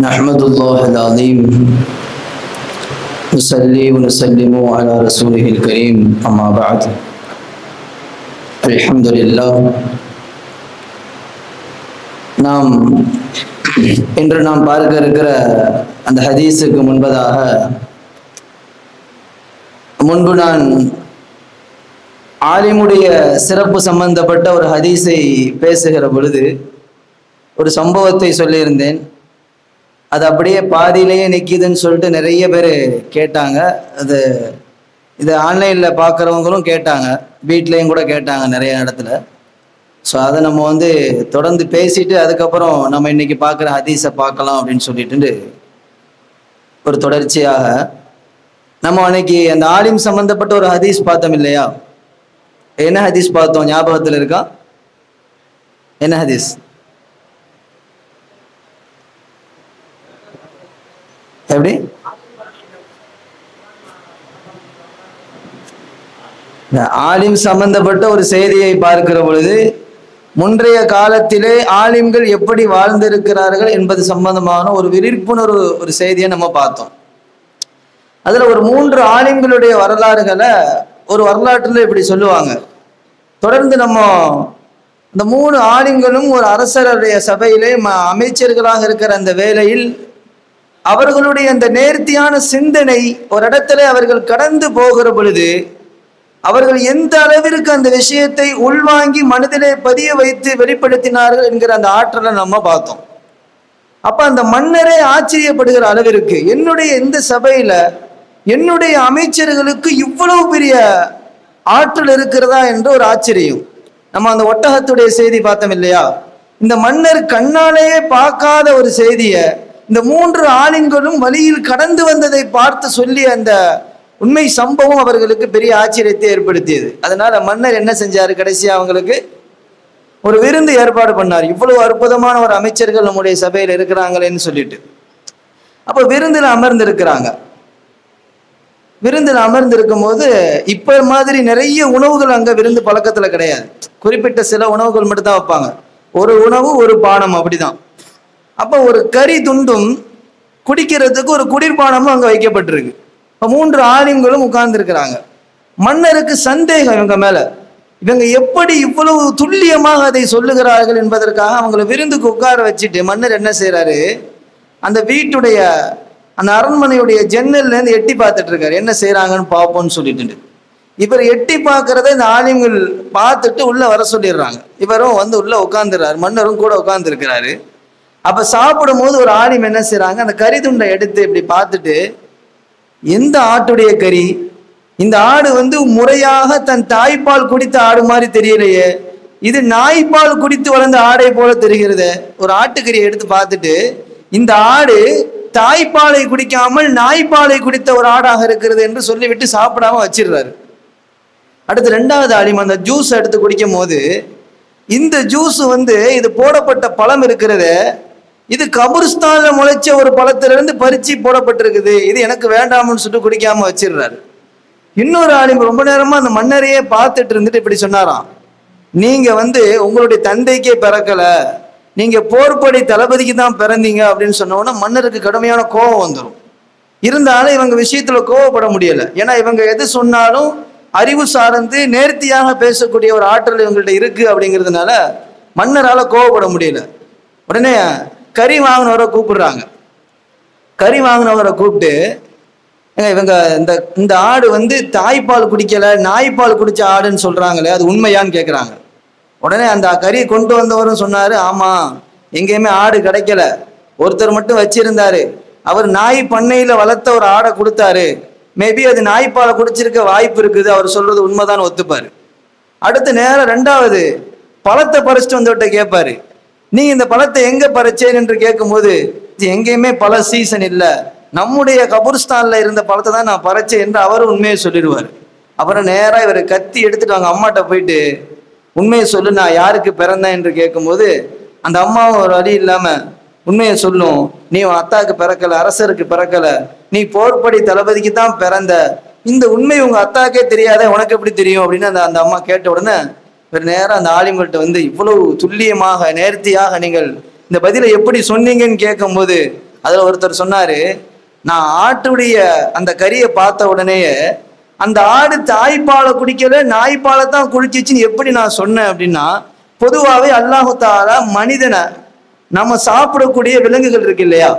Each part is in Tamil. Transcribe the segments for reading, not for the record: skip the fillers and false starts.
نحمد الله العظيم نصلي ونسلم على رسوله الكريم أما بعد الحمد لله இன்று நாம் பார்க்க இருக்கிற அந்த ஹதீஸுக்கு முன்பு நான் ஆலிமுடைய சிறப்பு சம்பந்தப்பட்ட ஒரு ஹதீஸை பேசுகிற பொழுது ஒரு சம்பவத்தை சொல்லியிருந்தேன். அது அப்படியே பாதியிலேயே நிற்கிதுன்னு சொல்லிட்டு நிறைய பேர் கேட்டாங்க. இது ஆன்லைனில் பார்க்குறவங்களும் கேட்டாங்க, வீட்லேயும் கூட கேட்டாங்க நிறைய இடத்துல. ஸோ அதை நம்ம தொடர்ந்து பேசிட்டு அதுக்கப்புறம் நம்ம இன்னைக்கு பார்க்குற ஹதீஸை பார்க்கலாம் அப்படின்னு சொல்லிட்டு ஒரு தொடர்ச்சியாக நம்ம அன்னைக்கு அந்த ஆலிம் சம்பந்தப்பட்ட ஒரு ஹதீஸ் பார்த்தோம் இல்லையா? என்ன ஹதீஸ் பார்த்தோம்? ஞாபகத்தில் இருக்கா? என்ன ஹதீஸ்? எப்படி? ஆலிம் சம்பந்தப்பட்ட ஒரு செய்தியை பார்க்கிற பொழுது முன்றைய காலத்திலே ஆலிம்கள் எப்படி வாழ்ந்திருக்கிறார்கள் என்பது சம்பந்தமான ஒரு விழிப்புணர்வு ஒரு செய்தியை நம்ம பார்த்தோம். அதுல ஒரு 3 ஆலிம்களுடைய வரலாறுகளை ஒரு வரலாற்றுல இப்படி சொல்லுவாங்க. தொடர்ந்து நம்ம இந்த 3 ஆலிம்களும் ஒரு அரசருடைய சபையிலே அமைச்சர்களாக இருக்கிற அந்த வேளையில் அவர்களுடைய அந்த நேர்த்தியான சிந்தனை ஒரு இடத்துல அவர்கள் கடந்து போகிற பொழுது அவர்கள் எந்த அளவிற்கு அந்த விஷயத்தை உள்வாங்கி மனதிலே பதிய வைத்து வெளிப்படுத்தினார்கள் என்கிற அந்த ஆற்றலை நம்ம பார்த்தோம். அப்ப அந்த மன்னரே ஆச்சரியப்படுகிற அளவிற்கு என்னுடைய இந்த சபையில என்னுடைய அமைச்சர்களுக்கு இவ்வளவு பெரிய ஆற்றல் இருக்கிறதா என்று ஒரு ஆச்சரியம். நம்ம அந்த ஒட்டகத்துடைய செய்தி பார்த்தோம் இல்லையா? இந்த மன்னர் கண்ணாலேயே பார்க்காத ஒரு செய்தியை இந்த 3 ஆலிம்களும் வழியில் கடந்து வந்ததை பார்த்து சொல்லி அந்த உண்மை சம்பவம் அவர்களுக்கு பெரிய ஆச்சரியத்தை ஏற்படுத்தியது. அதனால மன்னர் என்ன செஞ்சாரு? கடைசியா அவங்களுக்கு ஒரு விருந்து ஏற்பாடு பண்ணார். இவ்வளவு அற்புதமான ஒரு அமைச்சர்கள் நம்முடைய சபையில் இருக்கிறாங்களேன்னு சொல்லிட்டு. அப்ப விருந்தில் அமர்ந்திருக்கிறாங்க. விருந்தில் அமர்ந்திருக்கும் போது இப்ப மாதிரி நிறைய உணவுகள் அங்க விருந்து பழக்கத்துல கிடையாது. குறிப்பிட்ட சில உணவுகள் மட்டும் தான் வைப்பாங்க. ஒரு உணவு ஒரு பானம் அப்படிதான். அப்ப ஒரு கறி துண்டும் குடிக்கிறதுக்கு ஒரு குடிர்பானமும் அங்க வைக்கப்பட்டிருக்கு. 3 ஆலிம்களும் உட்கார்ந்து இருக்கிறாங்க. மன்னருக்கு சந்தேகம் இவங்க மேல, இவங்க எப்படி இவ்வளவு துல்லியமாக அதை சொல்லுகிறார்கள் என்பதற்காக அவங்களை விருந்துக்கு உட்கார வச்சுட்டு மன்னர் என்ன செய்யறாரு? அந்த வீட்டுடைய அந்த அரண்மனையுடைய ஜன்னல்ல இருந்து எட்டி பார்த்துட்டு இருக்காரு, என்ன செய்யறாங்கன்னு பார்ப்போம்னு சொல்லிட்டு. இவர் எட்டி பார்க்கறத இந்த ஆலிம்கள் பார்த்துட்டு உள்ள வர சொல்லிடுறாங்க. இவரும் உள்ள உட்கார்ந்துறாரு, மன்னரும் கூட உட்கார்ந்து இருக்கிறாரு. அப்ப சாப்பிடும் போது ஒரு ஆலிம் என்ன செய்யறாங்க? அந்த கறி துண்டை எடுத்து இப்படி பார்த்துட்டு, எந்த ஆட்டுடைய கறி? இந்த ஆடு முறையாக தன் தாய்ப்பால் குடித்த ஆடு மாதிரி தெரியலையே, இது நாய்ப்பால் குடித்து வளர்ந்த ஆடை போல தெரிகிறது. ஒரு ஆட்டுக்கறியை எடுத்து பார்த்துட்டு, இந்த ஆடு தாய்ப்பாலை குடிக்காமல் நாய்ப்பாலை குடித்த ஒரு ஆடாக இருக்கிறது என்று சொல்லிவிட்டு சாப்பிடாம வச்சிடுறாரு. அடுத்து 2வது ஆலிம் அந்த ஜூஸ் எடுத்து குடிக்கும் போது, இந்த ஜூஸ் இது போடப்பட்ட பழம் இருக்கிறத, இது கபுர்ஸ்தான்ல முளைச்ச ஒரு பழத்திலிருந்து பறிச்சு போடப்பட்டிருக்குது, இது எனக்கு வேண்டாம்னு சொல்லிட்டு குடிக்காம வச்சிடுறாரு. இன்னொரு ஆலிம் ரொம்ப நேரமா அந்த மன்னரையே பார்த்துட்டு இருந்துட்டு இப்படி சொன்னாராம், நீங்க உங்களுடைய தந்தைக்கே பிறக்கல, நீங்க போர்படை தளபதிக்கு தான் பிறந்தீங்க அப்படின்னு சொன்னோன்னா மன்னருக்கு கடுமையான கோபம் வந்துடும். இருந்தாலும் இவங்க விஷயத்துல கோவப்பட முடியல. ஏன்னா இவங்க எது சொன்னாலும் அறிவு சார்ந்து நேர்த்தியாக பேசக்கூடிய ஒரு ஆற்றல் இவங்கள்ட்ட இருக்கு அப்படிங்கிறதுனால மன்னரால கோவப்பட முடியல. உடனே கறி வாங்கினவரை கூப்பிடுறாங்க. கறி வாங்கினவரை கூப்பிட்டு, இவங்க இந்த ஆடு தாய்ப்பால் குடிக்கல நாய்ப்பால் குடிச்ச ஆடுன்னு சொல்றாங்களே, அது உண்மையான்னு கேட்குறாங்க. உடனே அந்த கறி கொண்டு வந்தவரும் சொன்னாரு, ஆமா எங்கேயுமே ஆடு கிடைக்கல, ஒருத்தர் மட்டும் வச்சிருந்தாரு, அவர் நாய் பண்ணையில வளர்த்த ஒரு ஆடை கொடுத்தாரு, மேபி அது நாய்ப்பாலை குடிச்சிருக்க வாய்ப்பு இருக்குது, அவர் சொல்றது உண்மைதான் ஒத்துப்பாரு. அடுத்து நேரம் 2வது பழத்தை பறிச்சுட்டு வந்தவர்கிட்ட கேட்பாரு, நீ இந்த பழத்தை எங்க பறிச்சேன் என்று கேட்கும் போது, எங்கேயுமே பழ சீசன் இல்லை, நம்முடைய கபுர்ஸ்தான்ல இருந்த பழத்தை தான் நான் பறிச்சேன் என்று அவரும் உண்மையை சொல்லிடுவார். அப்புறம் நேரா இவர் கத்தி எடுத்துட்டு அவங்க அம்மாட்ட போயிட்டு, உண்மையை சொல்லு, நான் யாருக்கு பிறந்தேன் என்று கேட்கும்போது அந்த அம்மாவும் ஒரு வழி இல்லாம உண்மையை சொல்லும், நீ உன் அத்தாவுக்கு பிறக்கல, அரசருக்கு பிறக்கல, நீ போர்படி தளபதிக்கு தான் பிறந்த, இந்த உண்மை உங்க அத்தாக்கே தெரியாத, உனக்கு எப்படி தெரியும் அப்படின்னு அந்த அம்மா கேட்ட உடனே ஒரு நேரம் அந்த ஆலிம்கள்ட்ட இவ்வளவு துல்லியமாக நேர்த்தியாக நீங்கள் இந்த பதிலை எப்படி சொன்னீங்கன்னு கேட்கும்போது அதுல ஒருத்தர் சொன்னாரு, நான் ஆட்டுடைய அந்த கறியை பார்த்த உடனேயே அந்த ஆடு தாய்ப்பாலை குடிக்கல, நாய்ப்பாலை தான் குடிச்சிச்சுன்னு எப்படி நான் சொன்னேன் அப்படின்னா, பொதுவாகவே அல்லாஹு தஆலா மனிதனை நம்ம சாப்பிடக்கூடிய விலங்குகள் இருக்கு இல்லையா,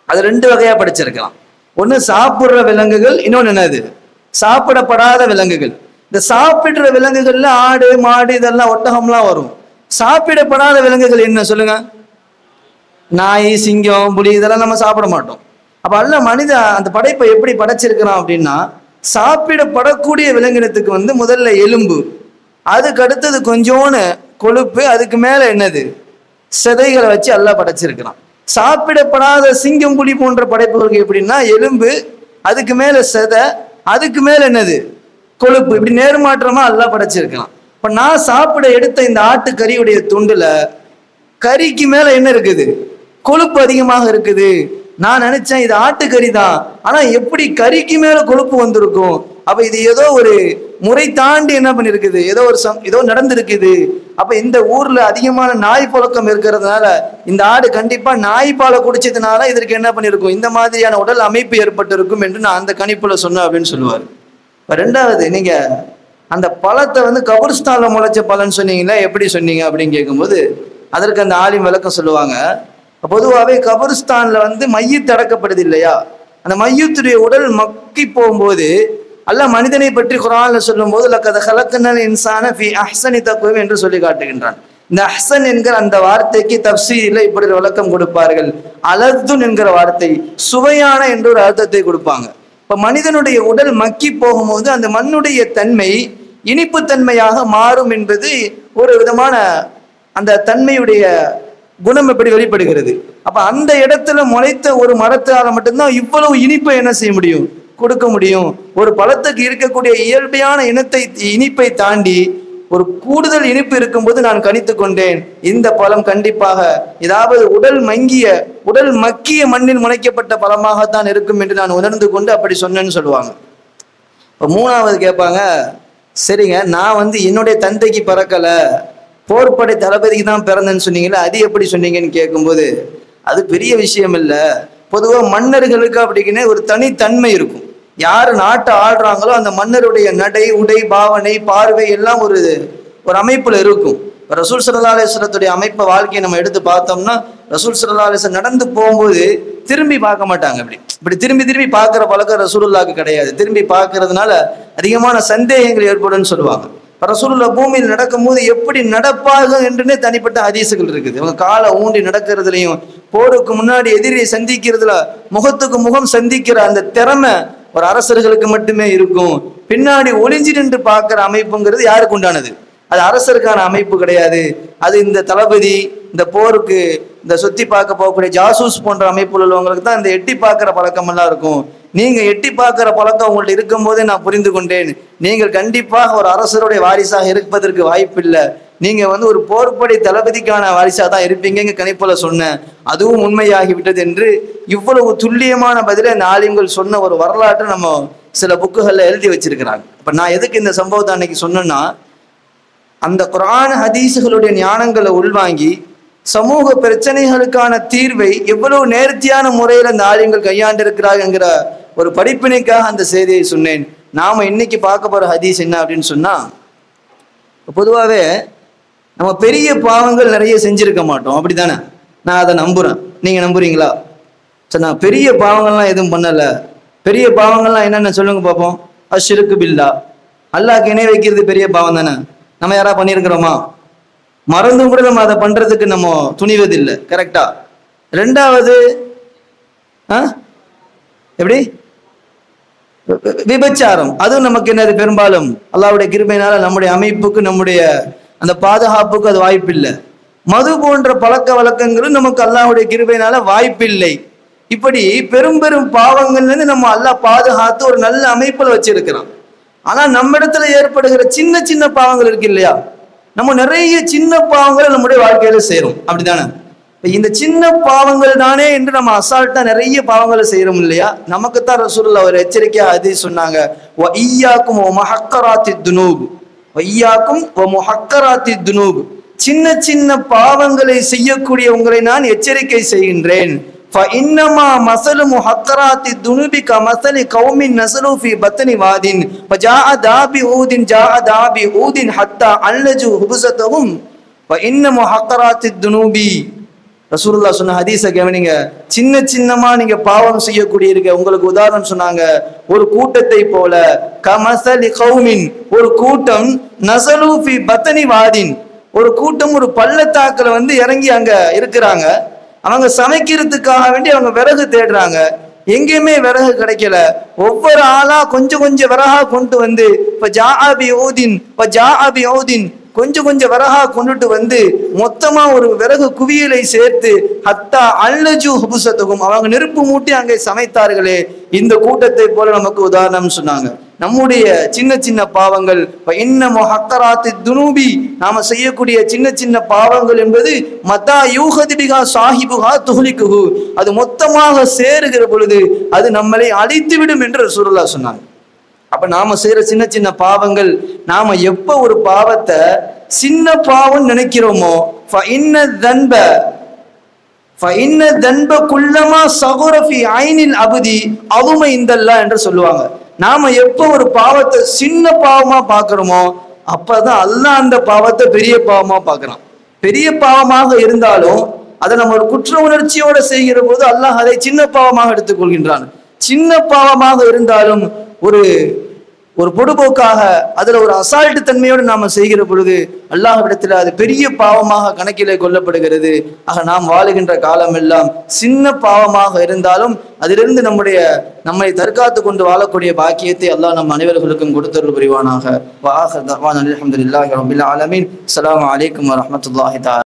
அது ரெண்டு வகையா படைச்சிருக்கலாம். ஒண்ணு சாப்பிடுற விலங்குகள், இன்னொன்னு என்னது சாப்பிடப்படாத விலங்குகள். இந்த சாப்பிடுற விலங்குகள்ல ஆடு மாடு இதெல்லாம் ஒட்டகம்லாம் வரும். சாப்பிடப்படாத விலங்குகள் என்ன சொல்லுங்க? நாய் சிங்கம் புலி இதெல்லாம் நம்ம சாப்பிட மாட்டோம். அப்ப அல்லாஹ் மனித அந்த படைப்பை எப்படி படைச்சிருக்கிறான் அப்படின்னா, சாப்பிடப்படக்கூடிய விலங்கினத்துக்கு வந்து முதல்ல எலும்பு, அதுக்கு அடுத்தது கொஞ்சோன்னு கொழுப்பு, அதுக்கு மேல என்னது செதைகளை வச்சு அல்லாஹ் படைச்சிருக்கிறான். சாப்பிடப்படாத சிங்கம் புலி போன்ற படைப்புகளுக்கு எப்படின்னா எலும்பு, அதுக்கு மேல செதை, அதுக்கு மேல என்னது கொழுப்பு, இப்படி நேர்மாற்றமா அல்லாஹ் படைச்சிருக்கலாம். இப்ப நான் சாப்பிட எடுத்த இந்த ஆட்டு கறியுடைய துண்டுல கறிக்கு மேல என்ன இருக்குது? கொழுப்பு அதிகமாக இருக்குது. நான் நினைச்சேன் இது ஆட்டுக்கறி தான், ஆனா எப்படி கறிக்கு மேல கொழுப்பு வந்திருக்கும்? அப்ப இது ஏதோ ஒரு முறை தாண்டி என்ன பண்ணிருக்குது, ஏதோ நடந்திருக்குது. அப்ப இந்த ஊர்ல அதிகமான நாய் புழக்கம் இருக்கிறதுனால இந்த ஆடு கண்டிப்பா நாய் பாலை குடிச்சதுனால இதற்கு என்ன பண்ணிருக்கும், இந்த மாதிரியான உடல் அமைப்பு ஏற்பட்டு இருக்கும் என்று நான் அந்த கணிப்புல சொன்னேன் அப்படின்னு சொல்லுவாரு. இப்ப ரெண்டாவது, நீங்க அந்த பழத்தை வந்து கபர்ஸ்தான்ல முளைச்ச பழம்னு சொன்னீங்களா, எப்படி சொன்னீங்க அப்படின்னு கேட்கும்போது அதற்கு அந்த ஆலிம் விளக்கம் சொல்லுவாங்க. பொதுவாகவே கபர்ஸ்தான்ல வந்து மையத்து அடக்கப்படுது இல்லையா, அந்த மையத்துடைய உடல் மக்கி போகும்போது அல்லாஹ் மனிதனை பற்றி குர்ஆன்ல சொல்லும் போது லக்கத் ஹலக்னல் இன்சான ஃபீ அஹ்ஸனி தக்வீம் என்று சொல்லி காட்டுகின்றான். இந்த அஹ்ஸன் என்கிற அந்த வார்த்தைக்கு தஃப்சீரில் இப்படி விளக்கம் கொடுப்பார்கள். அலத்துன் என்கிற வார்த்தை சுவையான என்ற ஒரு அர்த்தத்தை கொடுப்பாங்க. இப்ப மனிதனுடைய உடல் மக்கி போகும்போது அந்த மண்ணுடைய தன்மை இனிப்பு தன்மையாக மாறும் என்பது ஒரு விதமான அந்த தன்மையுடைய குணம் எப்படி வெளிப்படுகிறது. அப்ப அந்த இடத்துல முளைத்த ஒரு மரத்தால மட்டும்தான் இவ்வளவு இனிப்பை என்ன செய்ய முடியும், கொடுக்க முடியும். ஒரு பழத்துக்கு இருக்கக்கூடிய இயல்பையான இனிப்பை தாண்டி ஒரு கூடுதல் இனிப்பு இருக்கும்போது நான் கணித்து கொண்டேன், இந்த பழம் கண்டிப்பாக ஏதாவது உடல் மக்கிய மண்ணில் முளைக்கப்பட்ட பழமாகத்தான் இருக்கும் என்று நான் உணர்ந்து கொண்டு அப்படி சொன்னேன்னு சொல்லுவாங்க. இப்போ மூணாவது கேட்பாங்க, சரிங்க நான் வந்து என்னுடைய தந்தைக்கு பிறக்கல, போர்படை தளபதிக்கு தான் பிறந்தேன்னு சொன்னீங்களே, அது எப்படி சொன்னீங்கன்னு கேட்கும்போது அது பெரிய விஷயம் இல்லை. பொதுவாக மன்னர்களுக்கு அப்படின்னே ஒரு தனித்தன்மை இருக்கும். யார் நாட்டை ஆள்றாங்களோ அந்த மன்னருடைய நடை உடை பாவனை பார்வை எல்லாம் ஒரு அமைப்புல இருக்கும். ரசூல் ஸல்லல்லாஹு அலைஹி வஸல்லத்துடைய அமைப்பை வாழ்க்கையை நம்ம எடுத்து பார்த்தோம்னா, ரசூல் ஸல்லல்லாஹு அலைஹி வஸல்லம் நடந்து போகும்போது திரும்பி பார்க்க மாட்டாங்க. இப்படி திரும்பி பார்க்குற பழக்கம் ரசூலுல்லாஹ்க்கு கிடையாது. திரும்பி பார்க்கறதுனால அதிகமான சந்தேகங்கள் ஏற்படும்னு சொல்லுவாங்க. ரசூலுல்லாஹ் பூமியில் நடக்கும்போது எப்படி நடப்பாக என்றுனே தனிப்பட்ட ஹதீசுகள் இருக்குது. இவங்க காலை ஊண்டி நடக்கிறதுலையும், போருக்கு முன்னாடி எதிரியை சந்திக்கிறதுல முகத்துக்கு முகம் சந்திக்கிற அந்த திறமை ஒரு அரசர்களுக்கு மட்டுமே இருக்கும். பின்னாடி ஒளிஞ்சி நின்று பார்க்கிற அமைப்புங்கிறது யாருக்கு உண்டானது? அது அரசருக்கான அமைப்பு கிடையாது. அது இந்த தளபதி, இந்த போருக்கு இந்த சுத்தி பார்க்க போகக்கூடிய ஜாசூஸ் போன்ற அமைப்புள்ள உள்ளவங்களுக்கு தான் இந்த எட்டி பார்க்கிற பழக்கம் எல்லாம் இருக்கும். நீங்க எட்டி பார்க்கிற பழக்கம் உங்கள்ட்ட இருக்கும் போதே நான் புரிந்து கொண்டேன், நீங்கள் கண்டிப்பாக ஒரு அரசருடைய வாரிசாக இருப்பதற்கு வாய்ப்பில்லை. நீங்க வந்து ஒரு போர்ப்படை தளபதிக்கான வாரிசாக தான் இருப்பீங்க கணிப்புல சொன்னேன், அதுவும் உண்மையாகிவிட்டது என்று இவ்வளவு துல்லியமான பதில இந்த ஆலிம்கள் சொன்ன ஒரு வரலாற்றை நம்ம சில புக்குகள்ல எழுதி வச்சிருக்கிறாங்க. இப்ப நான் எதுக்கு இந்த சம்பவத்தை அன்னைக்கு சொன்னேன்னா, அந்த குர்ஆன் ஹதீஸுகளுடைய ஞானங்களை உள்வாங்கி சமூக பிரச்சனைகளுக்கான தீர்வை எவ்வளவு நேர்த்தியான முறையில் அந்த ஆலிம்கள் கையாண்டிருக்கிறார்கிற ஒரு படிப்பினைக்காக அந்த செய்தியை சொன்னேன். நாம இன்னைக்கு பார்க்க போற ஹதீஸ் என்ன அப்படின்னு சொன்னா, பொதுவாகவே நம்ம பெரிய பாவங்கள் நிறைய செஞ்சிருக்க மாட்டோம், அப்படித்தானே? நான் அதை நம்புறேன். நீங்க நம்புறீங்களா? சரி, நான் பெரிய பாவங்கள்லாம் எதுவும் பண்ணல. பெரிய பாவங்கள்லாம் என்னென்ன சொல்லுங்க பார்ப்போம். அஷ்ருக்கு பில்லா, அல்லாஹ்க்கு இணை வைக்கிறது பெரிய பாவம் தானே. நம்ம யாரா பண்ணியிருக்கிறோமா? மறந்தும் கூட நம்ம அதை பண்றதுக்கு நம்ம துணிவதில்லை. கரெக்டா? ரெண்டாவது எப்படி விபச்சாரம், அதுவும் நமக்கு என்னது பெரும்பாலும் அல்லாஹ்வுடைய கிருபையினால நம்முடைய அமைப்புக்கு நம்முடைய அந்த பாதுகாப்புக்கு அது வாய்ப்பில்லை. மது போன்ற பழக்க வழக்கங்களும் நமக்கு அல்லாஹ்வுடைய கிருபையினால வாய்ப்பில்லை. இப்படி பெரும் பெரும் பாவங்கள்ல இருந்து நம்ம அல்லாஹ் பாதுகாத்து ஒரு நல்ல அமைப்புல வச்சிருக்கிறான். ஆனா நம்ம இடத்துல ஏற்படுகிற சின்ன சின்ன பாவங்கள் இருக்கு இல்லையா, நம்ம நிறைய சின்ன பாவங்களை நம்முடைய வாழ்க்கையில செய்யறோம், அப்படித்தானே? இந்த சின்ன பாவங்கள் தானே என்று நம்ம அசால்ட்டா நிறைய பாவங்களை செய்யறோம் இல்லையா? நமக்குத்தான் ரசூலுல்லாஹ் ஒரு எச்சரிக்கையா ஹதீஸ் சொன்னாங்க, வ ஈயாக்கும் வ முஹக்கராத்தித் துனூப், வ ஈயாக்கும் வ முஹக்கராத்தித் துனூப், சின்ன சின்ன பாவங்களை செய்யக்கூடிய உங்களை நான் எச்சரிக்கை செய்கின்றேன். فإنما مثل محقرات الذنوب كمثل قوم نزلوا في بطن واد فجاء داب عود حتى علجوا حبستهم فإن محقرات الذنوب. ரசூலுல்லாஹ் சொன்ன ஹதீஸை கவனிங்க. சின்ன சின்னமா நீங்க பாவம் செய்யக்கூடிய இருக்க உங்களுக்கு உதாரணம் சொன்னாங்க. ஒரு கூட்டத்தை போல கமசலி கௌமின், ஒரு கூட்டம் நஸலு ஃபி பத்னி வாதின், ஒரு கூட்டம் ஒரு பள்ளத்தாக்குல இறங்கி அங்க இருக்கிறாங்க. அவங்க சமைக்கிறதுக்காக வேண்டி அவங்க விறகு தேடுறாங்க. எங்கேயுமே விறகு கிடைக்கல. ஒவ்வொரு ஆளா கொஞ்சம் கொஞ்சம் விறகா கொண்டு இப்ப ஜா அபி ஓதின் கொஞ்சம் கொஞ்சம் விறகா கொண்டுட்டு மொத்தமா ஒரு விறகு குவியலை சேர்த்து ஹத்தா அல்லஜு ஹுபுசத்துகும், அவங்க நெருப்பு மூட்டி அங்கே சமைத்தார்களே, இந்த கூட்டத்தை போல நமக்கு உதாரணம் சொன்னாங்க. நம்முடைய சின்ன சின்ன பாவங்கள் துனூபி, நாம செய்யக்கூடிய சின்ன சின்ன பாவங்கள் என்பது மத்தா யூஹதிபிகா சாஹிபுஹா துஹ்லிகுஹு, அது மொத்தமாக சேருகிற பொழுது அது நம்மளை அழித்துவிடும் என்று ரசூலுல்லாஹ் சொன்னாங்க. அப்ப நாம செய்யற சின்ன சின்ன பாவங்கள், நாம எப்ப ஒரு பாவத்தை சின்ன பாவம் நினைக்கிறோமோ என்று சொல்லுவாங்க. நாம எப்ப ஒரு பாவத்தை சின்ன பாவமா பாக்குறோமோ அப்பதான் அல்லாஹ் அந்த பாவத்தை பெரிய பாவமா பாக்குறான். பெரிய பாவமாக இருந்தாலும் அதை நம்ம ஒரு குற்ற உணர்ச்சியோட செய்கிற போது அல்லாஹ் அதை சின்ன பாவமாக எடுத்துக்கொள்கின்றான். சின்ன பாவமாக இருந்தாலும் ஒரு பொடுபோக்காக அதுல ஒரு அசால்ட்டு தன்மையோடு நாம செய்கிற பொழுது அல்லாஹ்விடத்துல அது பெரிய பாவமாக கணக்கிலே கொள்ளப்படுகிறது. ஆக நாம் வாழுகின்ற காலம் எல்லாம் சின்ன பாவமாக இருந்தாலும் அதிலிருந்து நம்மை தற்காத்து கொண்டு வாழக்கூடிய பாக்கியத்தை அல்லாஹ் நம் அனைவர்களுக்கும் கொடுத்தருள் புரிவானாக. அல்ஹம்துலில்லாஹி ரப்பில் ஆலமீன். அஸ்ஸலாமு அலைக்கும் வரஹ்மத்துல்லாஹி தஆலா.